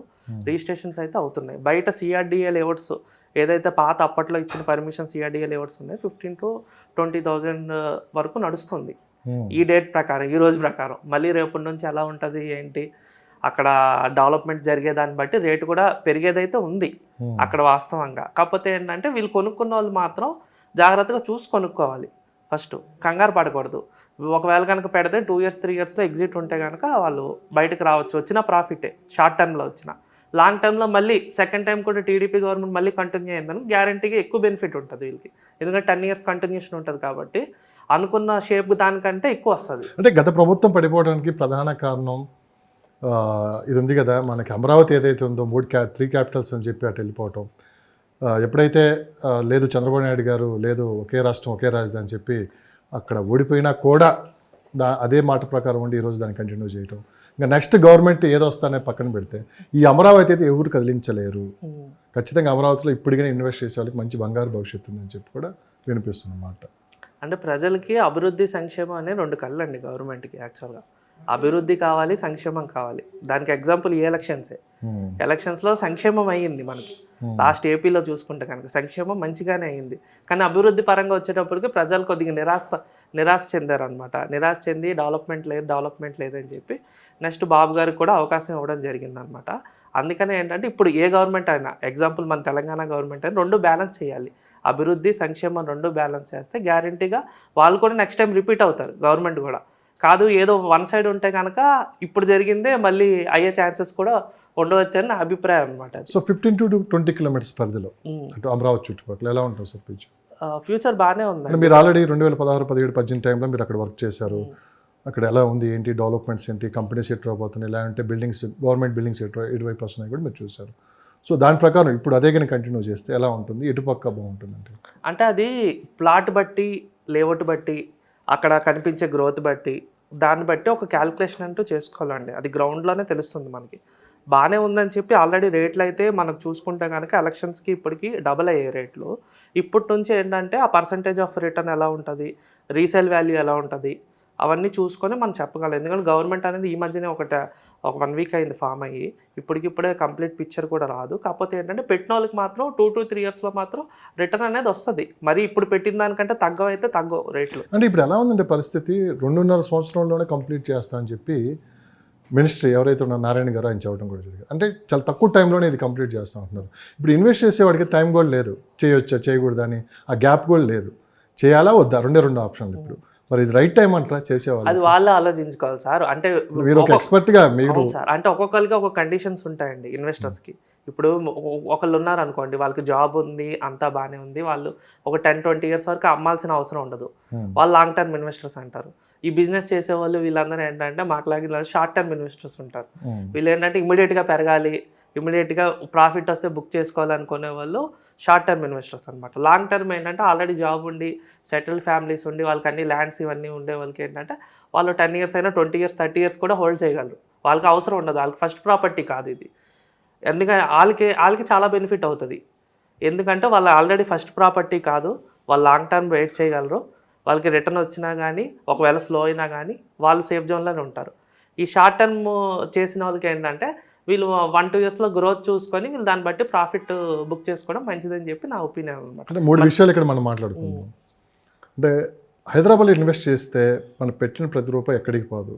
రిజిస్ట్రేషన్స్ అయితే అవుతున్నాయి. బయట సిఆర్డిఏ లేఅవుట్స్ ఏదైతే పాత అప్పట్లో ఇచ్చిన పర్మిషన్ సిఆర్డిఏ లేఅవుట్స్ ఉన్నాయి 15,000-20,000 వరకు నడుస్తుంది ఈ డేట్ ప్రకారం, ఈ రోజు ప్రకారం. మళ్ళీ రేపటి నుంచి ఎలా ఉంటుంది ఏంటి, అక్కడ డెవలప్మెంట్ జరిగేదాన్ని బట్టి రేటు కూడా పెరిగేదైతే ఉంది అక్కడ వాస్తవంగా. కాకపోతే ఏంటంటే వీళ్ళు కొనుక్కున్న వాళ్ళు మాత్రం జాగ్రత్తగా చూసి కొనుక్కోవాలి. ఫస్ట్ కంగారు పడకూడదు. ఒకవేళ కనుక పెడితే 2 years 3 yearsలో ఎగ్జిట్ ఉంటే కనుక వాళ్ళు బయటకు రావచ్చు, వచ్చిన ప్రాఫిటే షార్ట్ టర్మ్లో వచ్చిన. లాంగ్ టర్మ్లో మళ్ళీ సెకండ్ టైం కూడా టీడీపీ గవర్నమెంట్ మళ్ళీ కంటిన్యూ అయిందని గ్యారంటీగా ఎక్కువ బెనిఫిట్ ఉంటుంది వీళ్ళకి, ఎందుకంటే 10 years కంటిన్యూషన్ ఉంటుంది కాబట్టి అనుకున్న షేప్ దానికంటే ఎక్కువ వస్తుంది. అంటే గత ప్రభుత్వం పడిపోవడానికి ప్రధాన కారణం ఇది ఉంది కదా, మనకి అమరావతి ఏదైతే ఉందో 3 క్యాపిటల్స్ అని చెప్పి అటు వెళ్ళిపోవటం. ఎప్పుడైతే లేదు చంద్రబాబు నాయుడు గారు లేదు ఒకే రాష్ట్రం ఒకే రాజధాని అని చెప్పి అక్కడ ఓడిపోయినా కూడా అదే మాట ప్రకారం ఉండి ఈరోజు దాన్ని కంటిన్యూ చేయటం. ఇంకా నెక్స్ట్ గవర్నమెంట్ ఏదో వస్తానే పక్కన పెడితే ఈ అమరావతి అయితే ఎవరు కదిలించలేరు. ఖచ్చితంగా అమరావతిలో ఇప్పటికైనా ఇన్వెస్ట్ చేసే వాళ్ళకి మంచి బంగారు భవిష్యత్తు ఉందని చెప్పి కూడా వినిపిస్తున్నమాట. అంటే ప్రజలకి అభివృద్ధి సంక్షేమం అనే రెండు కళ్ళు అండి గవర్నమెంట్కి. యాక్చువల్గా అభివృద్ధి కావాలి, సంక్షేమం కావాలి. దానికి ఎగ్జాంపుల్ ఈ ఎలక్షన్సే. ఎలక్షన్స్లో సంక్షేమం అయ్యింది మనకి. లాస్ట్ ఏపీలో చూసుకుంటే కనుక సంక్షేమం మంచిగానే అయ్యింది. కానీ అభివృద్ధి పరంగా వచ్చేటప్పటికి ప్రజలు కొద్దిగా నిరాశ చెందారనమాట. నిరాశ చెంది డెవలప్మెంట్ లేదని చెప్పి నెక్స్ట్ బాబు గారికి కూడా అవకాశం ఇవ్వడం జరిగిందనమాట. అందుకనే ఏంటంటే ఇప్పుడు ఏ గవర్నమెంట్ అయినా, ఎగ్జాంపుల్ మన తెలంగాణ గవర్నమెంట్ అయినా రెండు బ్యాలెన్స్ చేయాలి. అభివృద్ధి సంక్షేమం రెండు బ్యాలెన్స్ చేస్తే గ్యారంటీగా వాళ్ళు కూడా నెక్స్ట్ టైం రిపీట్ అవుతారు గవర్నమెంట్ కూడా. కాదు ఏదో వన్ సైడ్ ఉంటే కనుక ఇప్పుడు జరిగిందే మళ్ళీ అయ్యే ఛాన్సెస్ కూడా ఉండవచ్చని నా అభిప్రాయం అనమాట. సో 15 to 20 కిలోమీటర్స్ పరిధిలో అంటే అమరావతి చుట్టుపక్కల ఎలా ఉంటుంది సార్ ఫ్యూచర్? ఫ్యూచర్ బాగానే ఉంది. మీరు ఆల్రెడీ 2016, 17, 18 టైంలో మీరు అక్కడ వర్క్ చేశారు. అక్కడ ఎలా ఉంది, ఏంటి డెవలప్మెంట్స్ ఏంటి, కంపెనీస్ ఎటు రాబోతున్నాయి, లేదంటే బిల్డింగ్స్, గవర్నమెంట్ బిల్డింగ్స్ ఎటువైపు వస్తున్నాయి కూడా మీరు చూశారు. సో దాని ప్రకారం ఇప్పుడు అదే కానీ కంటిన్యూ చేస్తే ఎలా ఉంటుంది, ఎటుపక్క బాగుంటుంది అంటే అది ప్లాట్ బట్టి, లేఅవుట్ బట్టి, అక్కడ కనిపించే గ్రోత్ బట్టి, దాన్ని బట్టి ఒక క్యాల్కులేషన్ అంటూ చేసుకోవాలండి. అది గ్రౌండ్లోనే తెలుస్తుంది మనకి. బాగానే ఉందని చెప్పి ఆల్రెడీ రేట్లు అయితే మనకు చూసుకుంటే కనుక ఎలక్షన్స్కి ఇప్పటికి డబల్ అయ్యే రేట్లు. ఇప్పటి నుంచి ఏంటంటే ఆ పర్సంటేజ్ ఆఫ్ రిటర్న్ ఎలా ఉంటుంది, రీసేల్ వాల్యూ ఎలా ఉంటుంది, అవన్నీ చూసుకొని మనం చెప్పగలం. ఎందుకంటే గవర్నమెంట్ అనేది ఈ మధ్యనే ఒక 1 వీక్ అయింది ఫామ్ అయ్యి. ఇప్పటికిప్పుడే కంప్లీట్ పిక్చర్ కూడా రాదు. కాకపోతే ఏంటంటే పెట్టిన వాళ్ళకి మాత్రం 2 to 3 ఇయర్స్లో మాత్రం రిటర్న్ అనేది వస్తుంది. మరి ఇప్పుడు పెట్టిన దానికంటే తగ్గవైతే తగ్గవు రేట్లు. అంటే ఇప్పుడు ఎలా ఉందంటే పరిస్థితి, 2.5 సంవత్సరంలోనే కంప్లీట్ చేస్తా అని చెప్పి మినిస్ట్రీ ఎవరైతే ఉన్న నారాయణ గారు ఆయన చెప్పడం కూడా జరిగింది. అంటే చాలా తక్కువ టైంలోనే ఇది కంప్లీట్ చేస్తూ ఉంటున్నారు. ఇప్పుడు ఇన్వెస్ట్ చేసేవాడికి టైం కూడా లేదు, చేయొచ్చా చేయకూడదా అని ఆ గ్యాప్ కూడా లేదు. చేయాలా వద్దా, రెండు ఆప్షన్లు. ఇప్పుడు మరి ఇది రైట్ టైం అంటారా చేసేవాళ్ళు? అది వాళ్ళు ఆలోచించుకోవాలి సార్. అంటే మీరు ఒక ఎక్స్పర్ట్గా మీరు సార్, అంటే ఒక్కొక్కరికి ఒక కండిషన్స్ ఉంటాయండి ఇన్వెస్టర్స్కి. ఇప్పుడు ఒకళ్ళు ఉన్నారు అనుకోండి, వాళ్ళకి జాబ్ ఉంది, అంతా బాగానే ఉంది, వాళ్ళు ఒక 10-20 ఇయర్స్ వరకు అమ్మాల్సిన అవసరం ఉండదు. వాళ్ళు లాంగ్ టర్మ్ ఇన్వెస్టర్స్ అంటారు. ఈ బిజినెస్ చేసేవాళ్ళు వీళ్ళందరూ ఏంటంటే మాకులాగా షార్ట్ టర్మ్ ఇన్వెస్టర్స్ ఉంటారు. వీళ్ళు ఏంటంటే ఇమీడియట్గా పెరగాలి, ఇమీడియట్గా ప్రాఫిట్ వస్తే బుక్ చేసుకోవాలనుకునే వాళ్ళు షార్ట్ టర్మ్ ఇన్వెస్టర్స్ అనమాట. లాంగ్ టర్మ్ ఏంటంటే ఆల్రెడీ జాబ్ ఉండి, సెటిల్డ్ ఫ్యామిలీస్ ఉండి, వాళ్ళకి అన్ని ల్యాండ్స్ ఇవన్నీ ఉండే వాళ్ళకి ఏంటంటే వాళ్ళు 10 ఇయర్స్ అయినా 20 ఇయర్స్ 30 ఇయర్స్ కూడా హోల్డ్ చేయగలరు. వాళ్ళకి అవసరం ఉండదు, వాళ్ళకి ఫస్ట్ ప్రాపర్టీ కాదు ఇది. ఎందుకంటే వాళ్ళకి చాలా బెనిఫిట్ అవుతుంది. ఎందుకంటే వాళ్ళు ఆల్రెడీ ఫస్ట్ ప్రాపర్టీ కాదు, వాళ్ళు లాంగ్ టర్మ్ వెయిట్ చేయగలరు. వాళ్ళకి రిటర్న్ వచ్చినా కానీ ఒకవేళ స్లో అయినా కానీ వాళ్ళు సేఫ్ జోన్లోనే ఉంటారు. ఈ షార్ట్ టర్మ్ చేసిన వాళ్ళకి ఏంటంటే వీళ్ళు 1-2 ఇయర్స్లో గ్రోత్ చూసుకొని వీళ్ళు దాన్ని బట్టి ప్రాఫిట్ బుక్ చేసుకోవడం మంచిదని చెప్పి నా ఒపీనియన్ అనమాట. అంటే 3 విషయాలు ఇక్కడ మనం మాట్లాడుకుందాం. అంటే హైదరాబాద్లో ఇన్వెస్ట్ చేస్తే మనం పెట్టిన ప్రతి రూపాయి ఎక్కడికి పోదు,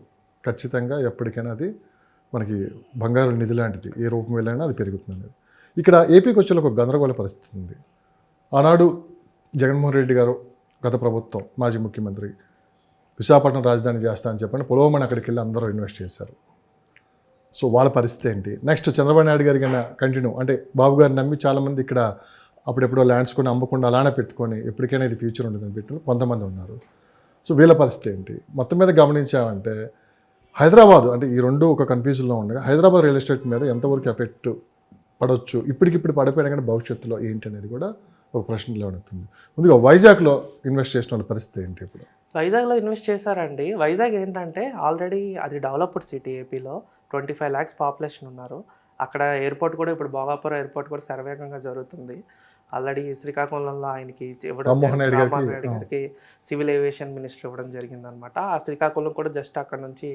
ఖచ్చితంగా ఎప్పటికైనా అది మనకి బంగారు నిధి లాంటిది, ఏ రూపం వెళ్ళైనా అది పెరుగుతుంది. ఇక్కడ ఏపీకి వచ్చే ఒక గందరగోళ పరిస్థితి ఉంది. ఆనాడు జగన్మోహన్ రెడ్డి గారు గత ప్రభుత్వం మాజీ ముఖ్యమంత్రి విశాఖపట్నం రాజధాని చేస్తా అని చెప్పండి పొలవమని అక్కడికి వెళ్ళి అందరూ ఇన్వెస్ట్ చేశారు. సో వాళ్ళ పరిస్థితి ఏంటి? నెక్స్ట్ చంద్రబాబు నాయుడు గారి కన్నా కంటిన్యూ అంటే బాబు గారిని నమ్మి చాలామంది ఇక్కడ అప్పుడెప్పుడో ల్యాండ్స్ కొని అమ్మకుండా అలానే పెట్టుకొని ఎప్పటికైనా ఇది ఫ్యూచర్ ఉంటుందని పెట్టిన కొంతమంది ఉన్నారు. సో వీళ్ళ పరిస్థితి ఏంటి? మొత్తం మీద గమనించామంటే హైదరాబాద్ అంటే ఈ రెండు ఒక కన్ఫ్యూజన్లో ఉండగా హైదరాబాద్ రియల్ ఎస్టేట్ మీద ఎంతవరకు ఎఫెక్ట్ పడవచ్చు, ఇప్పటికిప్పుడు పడిపోయినా కానీ భవిష్యత్తులో ఏంటి అనేది కూడా ఒక ప్రశ్న లేవనెత్తుంది. ముందుగా వైజాగ్లో ఇన్వెస్ట్ చేసిన వాళ్ళ పరిస్థితి ఏంటి? ఇప్పుడు వైజాగ్లో ఇన్వెస్ట్ చేశారండి. వైజాగ్ ఏంటంటే ఆల్రెడీ అది డెవలప్డ్ సిటీ. ఏపీలో 25 lakhs పాపులేషన్ ఉన్నారు. అక్కడ ఎయిర్పోర్ట్ కూడా ఇప్పుడు భోగాపురం ఎయిర్పోర్ట్ కూడా శరవేగంగా జరుగుతుంది. ఆల్రెడీ శ్రీకాకుళంలో ఆయనకి రామ్మోహన్ రెడ్డి గారికి సివిల్ ఏవియేషన్ మినిస్టర్ ఇవ్వడం జరిగిందనమాట. ఆ శ్రీకాకుళం కూడా జస్ట్ అక్కడ నుంచి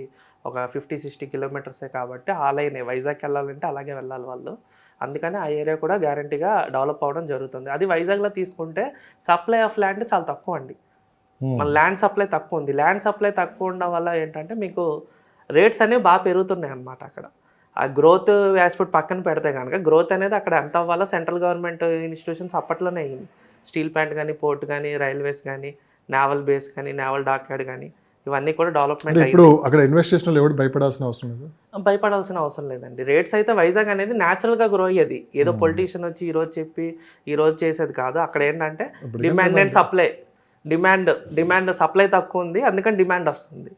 ఒక 50-60 కిలోమీటర్సే కాబట్టి ఆ లైనే వైజాగ్కి వెళ్ళాలంటే అలాగే వెళ్ళాలి వాళ్ళు. అందుకని ఆ ఏరియా కూడా గ్యారంటీగా డెవలప్ అవ్వడం జరుగుతుంది. అది వైజాగ్లో తీసుకుంటే సప్లై ఆఫ్ ల్యాండ్ చాలా తక్కువ అండి. మన ల్యాండ్ సప్లై తక్కువ ఉంది. ల్యాండ్ సప్లై తక్కువ ఉండడం వల్ల ఏంటంటే మీకు రేట్స్ అనేవి బాగా పెరుగుతున్నాయి అన్నమాట. అక్కడ ఆ గ్రోత్ ఆస్పెక్ట్ పక్కన పెడితే కనుక గ్రోత్ అనేది అక్కడ ఎంత అవ్వాలో సెంట్రల్ గవర్నమెంట్ ఇన్స్టిట్యూషన్స్ అప్పట్లోనే అయ్యింది. స్టీల్ ప్లాంట్ కానీ, పోర్ట్ కానీ, రైల్వేస్ కానీ, నేవల్ బేస్ కానీ, నేవల్ డాక్యార్డ్ కానీ ఇవన్నీ కూడా డెవలప్మెంట్ అయ్యింది. ఇప్పుడు అక్కడ ఇన్వెస్ట్ చేసిన ఎవరు భయపడాల్సిన అవసరం లేదు, భయపడాల్సిన అవసరం లేదండి. రేట్స్ అయితే వైజాగ్ అనేది న్యాచురల్గా గ్రో అయ్యేది. ఏదో పొలిటీషియన్ వచ్చి ఈరోజు చెప్పి ఈరోజు చేసేది కాదు. అక్కడ ఏంటంటే demand and supply, demand supply తక్కువ ఉంది, అందుకని డిమాండ్ వస్తుంది.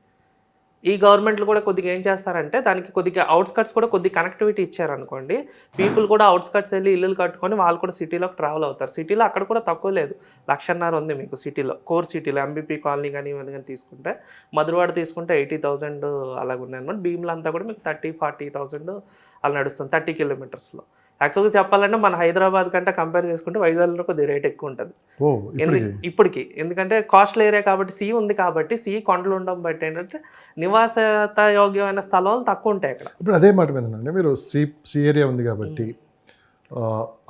ఈ గవర్నమెంట్లు కూడా కొద్దిగా ఏం చేస్తారంటే దానికి కొద్దిగా అవుట్స్కట్స్ కూడా కొద్దిగా కనెక్టివిటీ ఇచ్చారనుకోండి, పీపుల్ కూడా అవుట్స్కట్స్ వెళ్ళి ఇల్లులు కట్టుకొని వాళ్ళు కూడా సిటీలోకి ట్రావెల్ అవుతారు. సిటీలో అక్కడ కూడా తక్కువ లేదు, 1,50,000 ఉంది మీకు సిటీలో, కోర్ సిటీలో ఎంబీపీ కాలనీ కానీ ఇవన్నీ కానీ తీసుకుంటే, మధురవాడ తీసుకుంటే 80,000 అలాగ ఉన్నాయన్నమాట. భీమ్లో అంతా కూడా మీకు 30-40,000 అలా నడుస్తుంది 30 కిలోమీటర్స్లో. యాక్చువల్గా చెప్పాలంటే మన హైదరాబాద్ కంటే కంపేర్ చేసుకుంటే వైజాగ్లో కొద్దిగా రేట్ ఎక్కువ ఉంటుంది ఇప్పటికి. ఎందుకంటే కాస్ట్లీ ఏరియా కాబట్టి, సీ ఉంది కాబట్టి, సీ కొండలు ఉండడం బట్టి ఏంటంటే నివాసత యోగ్యమైన స్థలాలు తక్కువ ఉంటాయి అక్కడ. ఇప్పుడు అదే మాట మీద అండి, మీరు సీ ఏరియా ఉంది కాబట్టి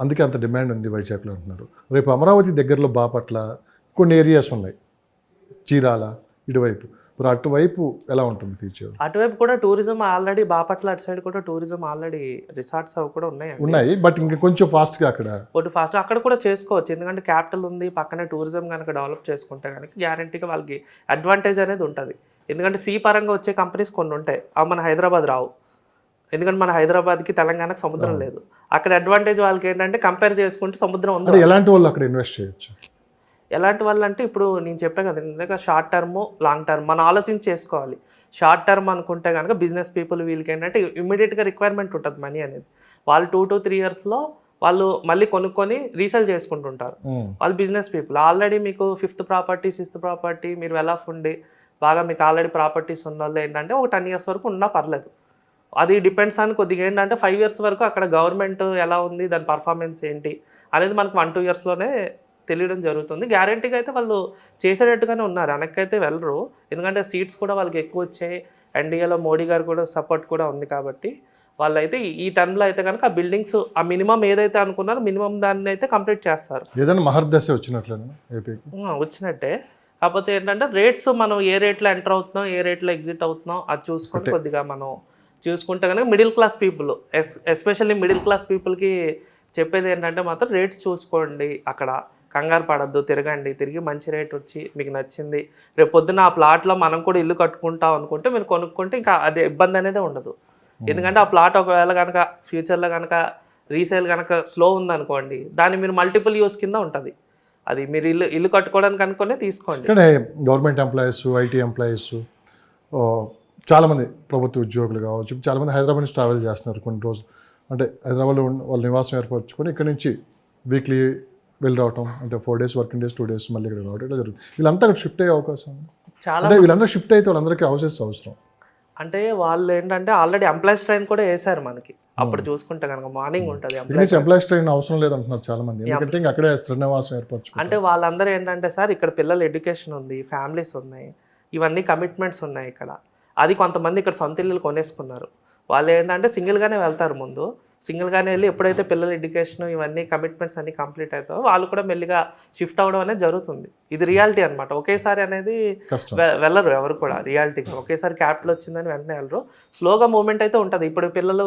అందుకే అంత డిమాండ్ ఉంది వైజాగ్లో అంటున్నారు. రేపు అమరావతి దగ్గరలో బాపట్ల కొన్ని ఏరియాస్ ఉన్నాయి, చీరాల ఇటువైపు, ఇప్పుడు అటువైపు ఎలా ఉంటుంది ఫ్యూచర్? అటువైపు కూడా టూరిజం ఆల్రెడీ, బాపట్ల అటు సైడ్ కూడా టూరిజం ఆల్రెడీ రిసార్ట్స్ అవి కూడా ఉన్నాయి. బట్ ఇంకా కొంచెం ఫాస్ట్గా అక్కడ కూడా చేసుకోవచ్చు. ఎందుకంటే క్యాపిటల్ ఉంది, పక్కనే టూరిజం కనుక డెవలప్ చేసుకుంటే కనుక గ్యారంటీగా వాళ్ళకి అడ్వాంటేజ్ అనేది ఉంటుంది. ఎందుకంటే సీ పరంగా వచ్చే కంపెనీస్ కొన్ని ఉంటాయి, అవి మన హైదరాబాద్ రావు. ఎందుకంటే మన హైదరాబాద్కి తెలంగాణకు సముద్రం లేదు. అక్కడ అడ్వాంటేజ్ వాళ్ళకి ఏంటంటే కంపేర్ చేసుకుంటే సముద్రం ఉంది. ఎలాంటి వాళ్ళు అక్కడ ఇన్వెస్ట్ చేయొచ్చు? ఎలాంటి వాళ్ళు అంటే ఇప్పుడు నేను చెప్పాను కదా, ఎందుకంటే షార్ట్ టర్మ్ లాంగ్ టర్మ్ మనం ఆలోచించి చేసుకోవాలి. షార్ట్ టర్మ్ అనుకుంటే కనుక బిజినెస్ పీపుల్ వీళ్ళకి ఏంటంటే ఇమ్మీడియట్గా రిక్వైర్మెంట్ ఉంటుంది మనీ అనేది. వాళ్ళు 2 to 3 yearsలో వాళ్ళు మళ్ళీ కొనుక్కొని రీసేల్ చేసుకుంటుంటారు. వాళ్ళు బిజినెస్ పీపుల్ ఆల్రెడీ మీకు 5th ప్రాపర్టీ 6th ప్రాపర్టీ మీరు వెల్ ఆఫ్ ఉండి బాగా మీకు ఆల్రెడీ ప్రాపర్టీస్ ఉన్న వాళ్ళు ఏంటంటే ఒక 10 years వరకు ఉన్నా పర్లేదు. అది డిపెండ్స్ అని కొద్దిగా ఏంటంటే 5 years వరకు అక్కడ గవర్నమెంట్ ఎలా ఉంది, దాని పర్ఫార్మెన్స్ ఏంటి అనేది మనకు 1-2 yearsలోనే తెలియడం జరుగుతుంది. గ్యారంటీగా అయితే వాళ్ళు చేసేటట్టుగానే ఉన్నారు, వెనక్కైతే వెళ్ళరు. ఎందుకంటే సీట్స్ కూడా వాళ్ళకి ఎక్కువ వచ్చాయి, ఎన్డీఏలో మోడీ గారు కూడా సపోర్ట్ కూడా ఉంది కాబట్టి వాళ్ళైతే ఈ టర్మ్లో అయితే కనుక ఆ బిల్డింగ్స్ ఆ మినిమం ఏదైతే అనుకున్నారో మినిమం దాన్ని అయితే కంప్లీట్ చేస్తారు. ఏదైనా మహర్దశ వచ్చినట్టే. కాకపోతే ఏంటంటే రేట్స్ మనం ఏ రేట్లో ఎంటర్ అవుతున్నాం, ఏ రేట్లో ఎగ్జిట్ అవుతున్నాం అది చూసుకొని కొద్దిగా మనం చూసుకుంటే కనుక middle class people, especially middle class పీపుల్కి చెప్పేది ఏంటంటే మాత్రం రేట్స్ చూసుకోండి, అక్కడ కంగారు పడద్దు, తిరిగి మంచి రేట్ వచ్చి మీకు నచ్చింది, రేపు పొద్దున్న ఆ ప్లాట్లో మనం కూడా ఇల్లు కట్టుకుంటాం అనుకుంటే మీరు కొనుక్కుంటే ఇంకా అది ఇబ్బంది అనేది ఉండదు. ఎందుకంటే ఆ ప్లాట్ ఒకవేళ కనుక ఫ్యూచర్లో కనుక రీసేల్ కనుక స్లో ఉందనుకోండి, దాన్ని మీరు మల్టిపుల్ యూస్ కింద ఉంటుంది. అది మీరు ఇల్లు కట్టుకోవడానికి అనుకునే తీసుకోండి. గవర్నమెంట్ ఎంప్లాయీస్, ఐటీ ఎంప్లాయీస్, చాలామంది ప్రభుత్వ ఉద్యోగులు కావచ్చు, చాలామంది హైదరాబాద్ నుంచి ట్రావెల్ చేస్తున్నారు కొన్ని రోజులు. అంటే హైదరాబాద్లో వాళ్ళ నివాసం ఏర్పరచుకొని ఇక్కడ నుంచి వీక్లీ వెళ్ళి రావటం, అంటే 4 days వర్కింగ్ డేస్ 2 days మళ్ళీ ఇక్కడ రావడం, ఇట్లా జరుగుతుంది. వీళ్ళంతా అక్కడ షిఫ్ట్ అయ్యే అవకాశం చాలా. అంటే వీళ్ళందరూ షిఫ్ట్ అయితే వాళ్ళందరికీ హౌసెస్ అవసరం. అంటే వాళ్ళు ఏంటంటే ఆల్రెడీ ఎంప్లాయీస్ ట్రైన్ కూడా వేశారు మనకి. అప్పుడు చూసుకుంటే కనుక మార్నింగ్ ఉంటుంది ఎంప్లాయీస్ ట్రైన్ అవసరం లేదంటున్నారు చాలా మంది, ఎందుకంటే ఇంకా అక్కడే శ్రీనివాసం ఏర్పరచు. అంటే వాళ్ళందరూ ఏంటంటే సార్ ఇక్కడ పిల్లల ఎడ్యుకేషన్ ఉంది, ఫ్యామిలీస్ ఉన్నాయి, ఇవన్నీ కమిట్మెంట్స్ ఉన్నాయి ఇక్కడ. అది కొంతమంది ఇక్కడ సొంత ఇల్లులు కొనేసుకున్నారు. వాళ్ళు ఏంటంటే సింగిల్గానే వెళ్తారు, ముందు సింగిల్గానే వెళ్ళి ఎప్పుడైతే పిల్లల ఎడ్యుకేషన్ ఇవన్నీ కమిట్మెంట్స్ అన్నీ కంప్లీట్ అవుతాయో వాళ్ళు కూడా మెల్లిగా షిఫ్ట్ అవ్వడం అనేది జరుగుతుంది. ఇది రియాలిటీ అనమాట. ఒకేసారి అనేది వెళ్ళరు ఎవరు కూడా, రియాలిటీగా ఒకేసారి క్యాపిటల్ వచ్చిందని వెంటనే వెళ్ళరు. స్లోగా మూవ్మెంట్ అయితే ఉంటుంది. ఇప్పుడు పిల్లలు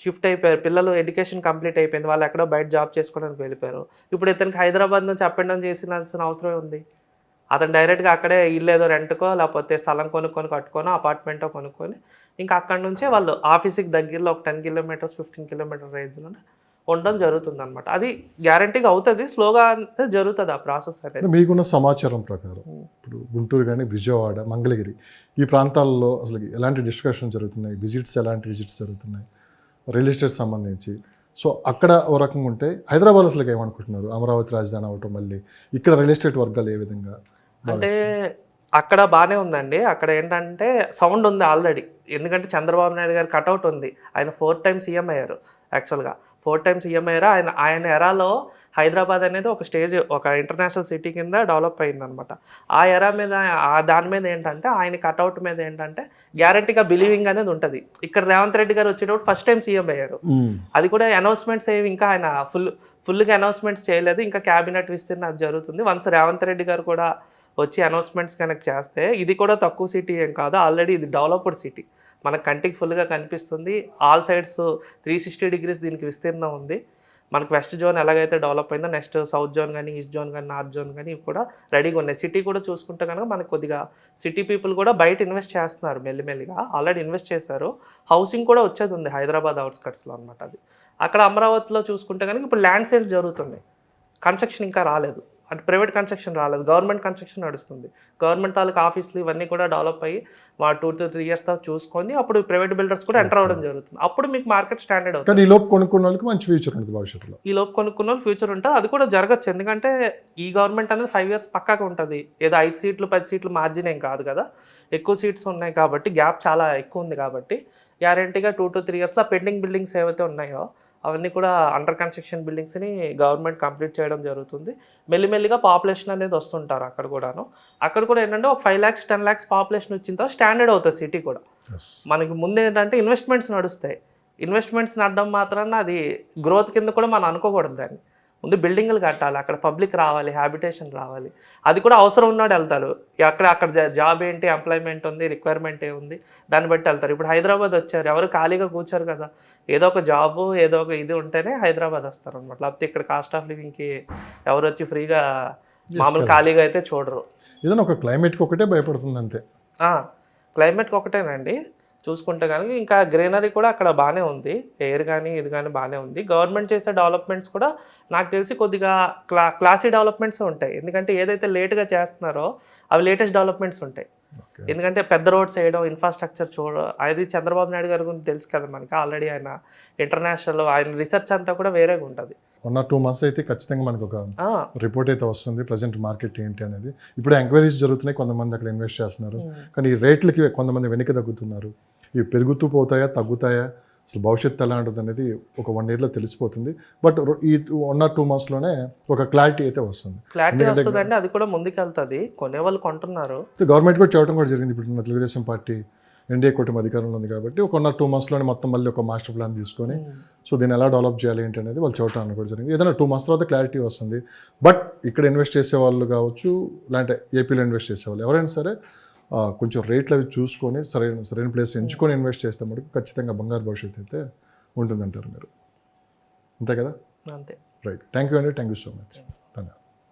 షిఫ్ట్ అయిపోయారు, పిల్లలు ఎడ్యుకేషన్ కంప్లీట్ అయిపోయింది, వాళ్ళు ఎక్కడో బయట జాబ్ చేసుకోవడానికి వెళ్ళిపోయారు. ఇప్పుడు ఇతనికి హైదరాబాద్ నుంచి అప్ అండ్ డౌన్ చేసిన అవసరమే ఉంది. అతను డైరెక్ట్గా అక్కడే ఇల్లు ఏదో రెంట్కో లేకపోతే స్థలం కొనుక్కొని కట్టుకొని అపార్ట్మెంటో కొనుక్కొని ఇంకా అక్కడ నుంచే వాళ్ళు ఆఫీస్కి దగ్గరలో ఒక 10 kilometers 15 kilometers రేంజ్లోనే ఉండడం జరుగుతుంది అనమాట. అది గ్యారంటీగా అవుతుంది, స్లోగా జరుగుతుంది ఆ ప్రాసెస్ అనేది. మీకున్న సమాచారం ప్రకారం ఇప్పుడు గుంటూరు కానీ విజయవాడ, మంగళగిరి ఈ ప్రాంతాల్లో అసలు ఎలాంటి డిస్కషన్ జరుగుతున్నాయి, ఎలాంటి విజిట్స్ జరుగుతున్నాయి రియల్ ఎస్టేట్ సంబంధించి? సో అక్కడ ఓ రకంగా ఉంటే హైదరాబాద్ అసలు ఏమనుకుంటున్నారు? అమరావతి రాజధాని అవటం, మళ్ళీ ఇక్కడ రియల్ ఎస్టేట్ వర్గాలు ఏ విధంగా? అంటే అక్కడ బాగానే ఉందండి. అక్కడ ఏంటంటే సౌండ్ ఉంది ఆల్రెడీ. ఎందుకంటే చంద్రబాబు నాయుడు గారు కటౌట్ ఉంది. ఆయన 4 times సీఎం అయ్యారు. యాక్చువల్గా 4 times సీఎం అయ్యారు. ఆయన ఎరాలో హైదరాబాద్ అనేది ఒక స్టేజ్, ఒక ఇంటర్నేషనల్ సిటీ కింద డెవలప్ అయిందనమాట. ఆ ఎరా మీద దాని మీద ఏంటంటే ఆయన కటౌట్ మీద ఏంటంటే గ్యారంటీగా బిలీవింగ్ అనేది ఉంటుంది. ఇక్కడ రేవంత్ రెడ్డి గారు వచ్చేటప్పుడు ఫస్ట్ టైం సీఎం అయ్యారు. అది కూడా అనౌన్స్మెంట్స్ ఏవి ఇంకా ఆయన ఫుల్గా అనౌన్స్మెంట్స్ చేయలేదు. ఇంకా క్యాబినెట్ విస్తీర్ణ అది జరుగుతుంది. వన్స్ రేవంత్ రెడ్డి గారు కూడా వచ్చి అనౌన్స్మెంట్స్ కనెక్ట్ చేస్తే ఇది కూడా తక్కువ సిటీ ఏం కాదు, ఆల్రెడీ ఇది డెవలప్డ్ సిటీ, మనకు కంటికి ఫుల్గా కనిపిస్తుంది. ఆల్ సైడ్స్ 360 degrees దీనికి విస్తీర్ణం ఉంది. మనకు వెస్ట్ జోన్ ఎలాగైతే డెవలప్ అయిందో నెక్స్ట్ సౌత్ జోన్ కానీ, ఈస్ట్ జోన్ కానీ, నార్త్ జోన్ కానీ ఇవి కూడా రెడీగా ఉన్నాయి. సిటీ కూడా చూసుకుంటే కనుక మనకు కొద్దిగా సిటీ పీపుల్ కూడా బయట ఇన్వెస్ట్ చేస్తున్నారు మెల్లిమెల్లిగా, ఆల్రెడీ ఇన్వెస్ట్ చేశారు. హౌసింగ్ కూడా వచ్చేది ఉంది హైదరాబాద్ అవుట్స్కట్స్లో అనమాట. అది అక్కడ అమరావతిలో చూసుకుంటే కనుక ఇప్పుడు ల్యాండ్ సేల్స్ జరుగుతున్నాయి, కన్స్ట్రక్షన్ ఇంకా రాలేదు. అంటే ప్రైవేట్ కన్స్ట్రక్షన్ రాలేదు, గవర్నమెంట్ కన్స్ట్రక్షన్ నడుస్తుంది. గవర్నమెంట్ తాలూకు ఆఫీసులు ఇవన్నీ కూడా డెవలప్ అయ్యి 2 to 3 years తర్వాత చూసుకొని అప్పుడు ప్రైవేట్ బిల్డర్స్ కూడా ఎంటర్ అవ్వడం జరుగుతుంది. అప్పుడు మీకు మార్కెట్ స్టాండర్డ్ అవుతుంది. కానీ ఈ లోపు కొనుక్కున్న వాళ్ళకి మంచి ఫ్యూచర్ ఉంటుంది భవిష్యత్తులో. ఈ లోపు కొనుక్కున్న వాళ్ళు ఫ్యూచర్ ఉంటుంది. అది కూడా జరగచ్చు, ఎందుకంటే ఈ గవర్నమెంట్ అనేది 5 years పక్కాగా ఉంటుంది. ఏదో 5 సీట్లు 10 సీట్లు మార్జిన్ ఏం కాదు కదా, ఎక్కువ సీట్స్ ఉన్నాయి కాబట్టి, గ్యాప్ చాలా ఎక్కువ ఉంది కాబట్టి గ్యారంటీగా 2 to 3 yearsలో పెండింగ్ బిల్డింగ్స్ ఏవైతే ఉన్నాయో అవన్నీ కూడా అండర్ కన్స్ట్రక్షన్ బిల్డింగ్స్ని గవర్నమెంట్ కంప్లీట్ చేయడం జరుగుతుంది. మెల్లిమెల్లిగా పాపులేషన్ అనేది వస్తుంటారు అక్కడ కూడాను. అక్కడ కూడా ఏంటంటే ఒక 5 lakhs 10 lakhs పాపులేషన్ వచ్చిన తర్వాత స్టాండర్డ్ అవుతుంది సిటీ కూడా. మనకి ముందు ఏంటంటే ఇన్వెస్ట్మెంట్స్ నడుస్తాయి. ఇన్వెస్ట్మెంట్స్ నడడం మాత్రాన అది గ్రోత్ కింద కూడా మనం అనుకోకూడదు. దాన్ని ముందు బిల్డింగ్లు కట్టాలి, అక్కడ పబ్లిక్ రావాలి, హ్యాబిటేషన్ రావాలి. అది కూడా అవసరం ఉన్నాడు వెళ్తారు. అక్కడ జాబ్ ఏంటి, ఎంప్లాయ్మెంట్ ఉంది, రిక్వైర్మెంట్ ఏముంది, దాన్ని బట్టి వెళ్తారు. ఇప్పుడు హైదరాబాద్ వచ్చారు, ఎవరు ఖాళీగా కూర్చోరు కదా, ఏదో ఒక జాబు ఏదో ఒక ఇది ఉంటేనే హైదరాబాద్ వస్తారు అనమాట. లేకపోతే ఇక్కడ కాస్ట్ ఆఫ్ లివింగ్కి ఎవరు వచ్చి ఫ్రీగా మామూలు ఖాళీగా అయితే చూడరు. ఏదైనా ఒక క్లైమేట్కి ఒకటే భయపడుతుంది అంతే. క్లైమేట్కి ఒకటేనండి చూసుకుంటే కనుక. ఇంకా గ్రీనరీ కూడా అక్కడ బాగానే ఉంది, ఎయిర్ కానీ ఇది కానీ బాగానే ఉంది. గవర్నమెంట్ చేసే డెవలప్మెంట్స్ కూడా నాకు తెలిసి కొద్దిగా క్లాసీ డెవలప్మెంట్స్ ఉంటాయి. ఎందుకంటే ఏదైతే లేట్గా చేస్తున్నారో అవి లేటెస్ట్ డెవలప్మెంట్స్ ఉంటాయి. ఎందుకంటే పెద్ద రోడ్స్ వేయడం, ఇన్ఫ్రాస్ట్రక్చర్ అది చంద్రబాబు నాయుడు గారి గురించి తెలుసు కదా మనకి. ఆల్రెడీ ఆయన ఇంటర్నేషనల్, ఆయన రీసెర్చ్ అంతా కూడా వేరేగా ఉంటుంది. 1 or 2 months అయితే ఖచ్చితంగా మనకు ఒక రిపోర్ట్ అయితే వస్తుంది ప్రజెంట్ మార్కెట్ ఏంటి అనేది. ఇప్పుడు ఎంక్వైరీస్ జరుగుతున్నాయి, కొంతమంది అక్కడ ఇన్వెస్ట్ చేస్తున్నారు. కానీ ఈ రేట్లకి కొంతమంది వెనక్కి తగ్గుతున్నారు. ఇవి పెరుగుతూ పోతాయా తగ్గుతాయా, అసలు భవిష్యత్తు ఎలా ఉంటుంది అనేది ఒక 1 yearలో తెలిసిపోతుంది. బట్ ఈ 1 or 2 monthsలోనే ఒక క్లారిటీ అయితే వస్తుంది. క్లారిటీ వస్తుందండి, అది కూడా ముందుకెళ్తుంది. కొనేవాళ్ళు కొంటున్నారు. గవర్నమెంట్ కూడా చేయడం కూడా జరిగింది. ఇప్పుడు తెలుగుదేశం పార్టీ ఎన్డీఏ కూటమి అధికారంలో ఉంది కాబట్టి ఒక 1 or 2 monthsలోనే మొత్తం మళ్ళీ ఒక మాస్టర్ ప్లాన్ తీసుకొని సో దీన్ని ఎలా డెవలప్ చేయాలి ఏంటి అనేది వాళ్ళు చూడటం కూడా జరిగింది. ఏదైనా 2 months తర్వాత క్లారిటీ వస్తుంది. బట్ ఇక్కడ ఇన్వెస్ట్ చేసే వాళ్ళు కావచ్చు, లేదంటే ఏపీలో ఇన్వెస్ట్ చేసేవాళ్ళు ఎవరైనా సరే కొంచెం రేట్లు అవి చూసుకొని సరైన ప్లేస్ ఎంచుకొని ఇన్వెస్ట్ చేస్తే మటుకు ఖచ్చితంగా బంగారు భవిష్యత్తు అయితే ఉంటుందంటారు మీరు. అంతే కదా? అంతే. రైట్. థ్యాంక్ యూ అండి. Thank you so much.